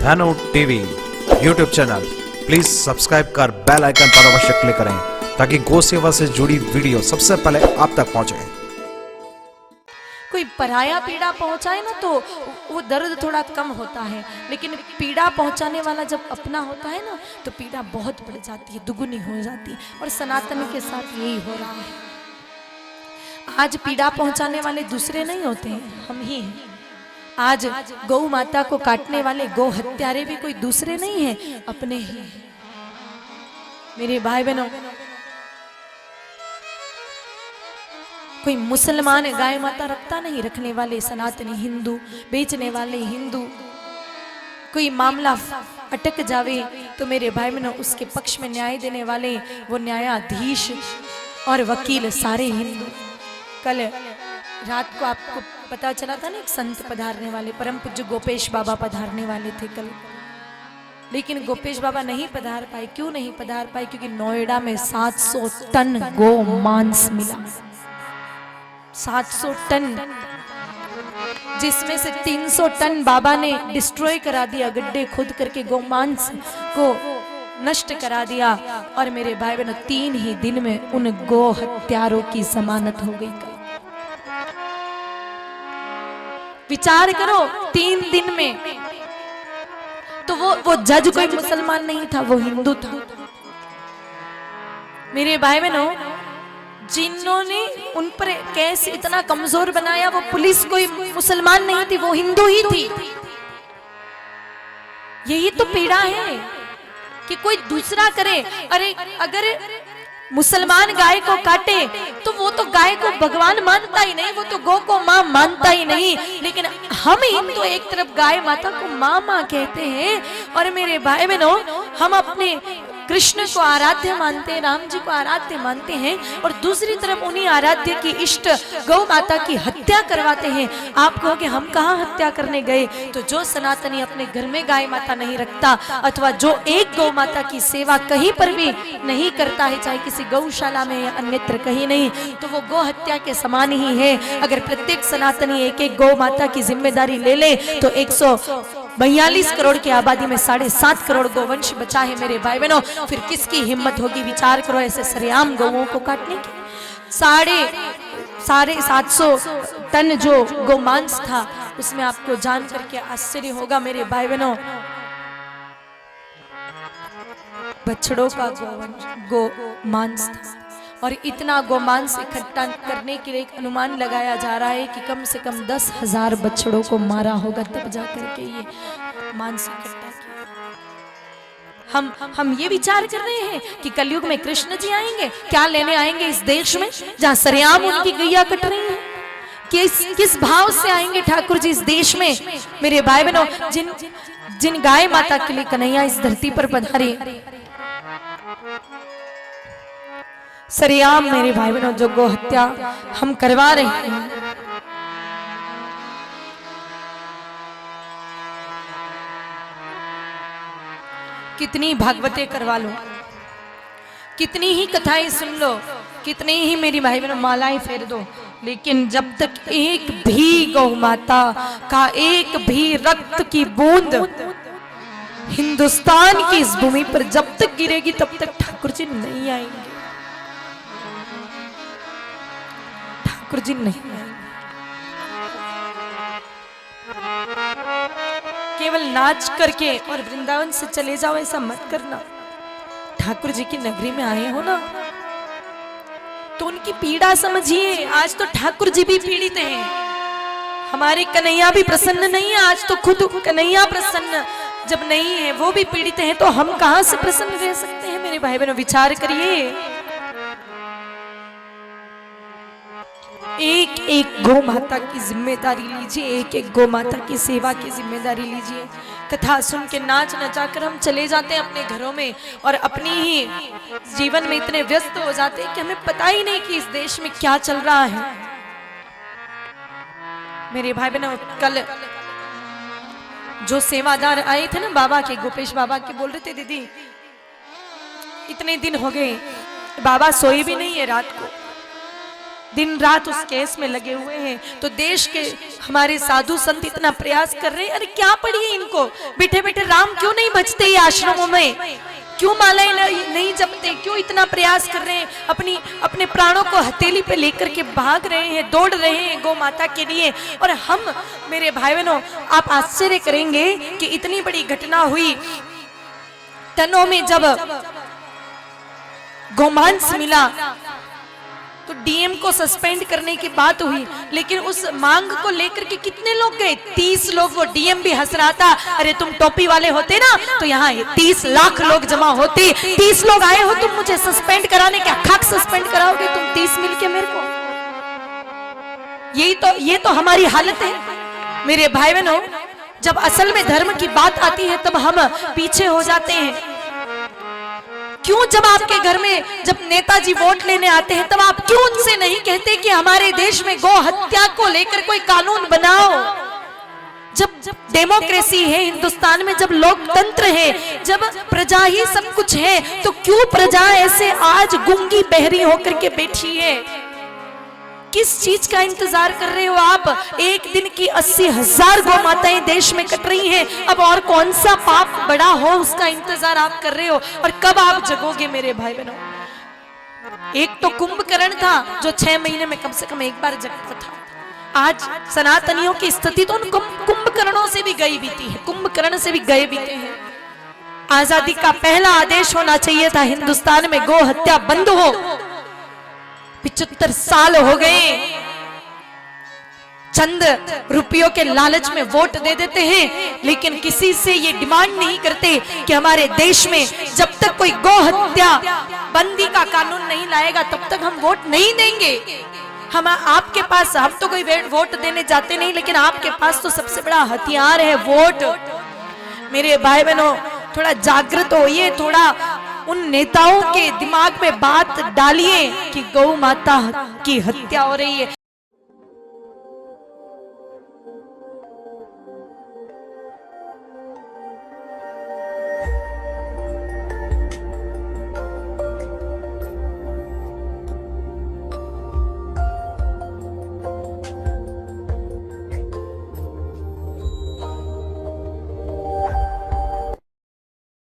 धनु TV YouTube channel please subscribe कर bell icon पर अवश्य क्लिक करें ताकि गौ सेवा से जुड़ी वीडियो सबसे पहले आप तक पहुंचे। कोई पराया पीड़ा पहुंचाए ना तो वो दर्द थोड़ा कम होता है, लेकिन पीड़ा पहुंचाने वाला जब अपना होता है ना तो पीड़ा बहुत बढ़ जाती है, दुगुनी हो जाती है। और सनातन के साथ यही हो रहा है। आज पीड़ा पहुंचाने वाले दूसरे नहीं होते हैं, हम ही हैं। आज गौ माता को काटने वाले गौ हत्यारे भी कोई दूसरे नहीं हैं, अपने ही हैं। मेरे भाई बहनों, कोई मुसलमान गाय माता रखता नहीं, रखने वाले सनातनी हिंदू, बेचने वाले हिंदू। कोई मामला अटक जावे तो मेरे भाई बहनों उसके पक्ष में न्याय देने वाले वो न्यायाधीश और वकील सारे हिंदू। कल रात को आपको पता चला था ना, एक संत पधारने वाले, परम पूज्य गोपेश बाबा पधारने वाले थे कल, लेकिन गोपेश बाबा नहीं पधार पाए। क्यों नहीं पधार पाए? क्योंकि नोएडा में 700 टन गो मांस मिला, 700 टन, जिसमें से 300 टन बाबा ने डिस्ट्रॉय करा दिया, गड्ढे खुद करके गोमांस को नष्ट करा दिया। और मेरे भाई बहनों 3 ही दिन में उन गो हत्यारों की जमानत हो गई। विचार करो, 3 दिन में। तो वो जज कोई मुसलमान नहीं था, वो हिंदू था। मेरे भाई बहनों, जिन्होंने उन पर केस इतना कमजोर बनाया, वो पुलिस कोई मुसलमान नहीं थी, वो हिंदू ही थी। यही तो पीड़ा है कि कोई दूसरा करे। अरे अगर मुसलमान गाय को काटे तो वो तो गाय को भगवान मानता ही नहीं, वो तो गौ को मां मानता ही नहीं। लेकिन हम हिंदू एक तरफ गाय माता को मां मां कहते हैं, और मेरे भाई बहनों हम अपने कृष्ण को आराध्य मानते हैं, राम जी को आराध्य मानते हैं, और दूसरी तरफ उन्हीं आराध्य की इष्ट गौ माता की हत्या करवाते हैं। आप कहोगे हम कहाँ हत्या करने गए? तो जो सनातनी अपने घर में गाय माता नहीं रखता, अथवा जो एक गौ माता की सेवा कहीं पर भी नहीं करता है, चाहे किसी गौशाला में या अन्यत्र कहीं नहीं, तो वो गौ हत्या के समान ही है। अगर प्रत्येक सनातनी एक एक गौ माता की जिम्मेदारी ले ले तो 142 करोड़ की आबादी में 7.5 करोड़ गोवंश बचा है। मेरे भाई बहनों, फिर किसकी हिम्मत होगी? विचार करो, ऐसे सरेआम गौओं को काटने की। 750 टन जो गोमांस था, उसमें आपको जान करके आश्चर्य होगा मेरे भाई बहनों, बछड़ों का गोमांस था। और इतना गोमांस इकट्ठा करने के लिए एक अनुमान लगाया जा रहा है कि कम से कम 10,000 बछड़ों को मारा होगा, तब जाकर के ये मांस इकट्ठा किया। हम ये विचार कर रहे हैं कि कलयुग में कृष्ण जी आएंगे, क्या लेने आएंगे इस देश में जहां सरेआम उनकी गैया कट रही है? किस भाव से आएंगे ठाकुर जी इस देश में? मेरे भाई बहनों, जिन गाय माता के लिए कन्हैया इस धरती पर पधारे, सरेआम मेरे भाई बहनों जो गो हत्या हम करवा रहे हैं, कितनी भागवतें करवा लो, कितनी ही कथाएं सुन लो, कितनी ही मेरी भाई बहनों मालाएं फेर दो, लेकिन जब तक एक भी गौ माता का एक भी रक्त की बूंद हिंदुस्तान की इस भूमि पर जब तक गिरेगी, तब तक ठाकुर जी नहीं आएंगे। ठाकुर जी नहीं आएंगे। केवल नाच करके और वृंदावन से चले जाओ ऐसा मत करना। ठाकुर जी की नगरी में आए हो ना, तो उनकी पीड़ा समझिए। आज तो ठाकुर जी भी पीड़ित हैं, हमारे कन्हैया भी प्रसन्न नहीं है। आज तो खुद कन्हैया प्रसन्न जब नहीं है, वो भी पीड़ित हैं, तो हम कहां से प्रसन्न रह सकते हैं? मेरे भाई बहनों, विचार करिए। एक एक गौ माता की जिम्मेदारी लीजिए, एक एक गौ माता की सेवा की जिम्मेदारी लीजिए। कथा सुन के नाच नचाकर हम चले जाते हैं अपने घरों में, और अपनी ही जीवन में इतने व्यस्त हो जाते हैं कि हमें पता ही नहीं कि इस देश में क्या चल रहा है। मेरे भाई बहनों, कल जो सेवादार आए थे ना बाबा के, गोपेश बाबा के, बोल रहे थे दीदी इतने दिन हो गए बाबा सोए भी नहीं है रात को, दिन रात उस केस में लगे हुए हैं। तो देश के हमारे साधु संत इतना प्रयास कर रहे हैं, अरे क्या पढ़िए इनको, बैठे बैठे राम क्यों नहीं भजते ये आश्रमों में, क्यों मालाएं नहीं जपते, क्यों इतना प्रयास कर रहे हैं, अपने प्राणों को हथेली पे लेकर के भाग रहे हैं, दौड़ रहे हैं गौ माता के लिए। और हम, मेरे भाई बहनों, आप आश्चर्य करेंगे कि इतनी बड़ी घटना हुई, तनों में जब गोमांस मिला तो डीएम को सस्पेंड करने की बात हुई, लेकिन उस मांग को लेकर के कितने लोग गए, 30 लोग। वो डीएम भी हंस रहा था, अरे तुम टोपी वाले होते ना तो यहाँ 30 लाख लोग जमा होते, 30 लोग आए हो तुम मुझे सस्पेंड कराने, क्या खाक सस्पेंड कराओगे तुम 30 मिलके मेरे को। ये तो हमारी हालत है मेरे भाई बहनों। जब असल में धर्म की बात आती है तब हम पीछे हो जाते हैं। क्यों जब आपके घर में जब नेताजी वोट लेने आते हैं तब आप क्यों उनसे नहीं कहते कि हमारे देश में गौ हत्या को लेकर कोई कानून बनाओ। जब डेमोक्रेसी है हिंदुस्तान में, जब लोकतंत्र है, जब प्रजा ही सब कुछ है, तो क्यों प्रजा ऐसे आज गूंगी बहरी होकर के बैठी है। किस चीज का इंतजार कर रहे हो आप। एक दिन की 80,000 गौ माताएं देश में कट रही हैं, अब और कौन सा पाप बड़ा हो उसका इंतजार आप कर रहे हो। और कब आप जगोगे मेरे भाई बहनों। एक तो कुंभकर्ण था जो 6 महीने में कम से कम एक बार जगता था। आज सनातनियों की स्थिति तो उन कुंभकर्णों से भी गई बीती है, कुंभकर्ण से भी गए बीते हैं। आजादी का पहला आदेश होना चाहिए था हिंदुस्तान में गौ हत्या बंद हो। 75 साल हो गए, चंद रुपयों के लालच में वोट दे देते हैं, लेकिन किसी से ये डिमांड नहीं करते कि हमारे देश में जब तक कोई गौ हत्या बंदी का कानून नहीं लाएगा तब तक हम वोट नहीं देंगे। हम आपके पास, हम तो कोई वोट देने जाते नहीं, लेकिन आपके पास तो सबसे बड़ा हथियार है वोट। मेरे भाई बहनों, थोड़ा जागृत होइए, थोड़ा उन नेताओं के दिमाग में बात डालिए कि गौ माता की हत्या हो रही है।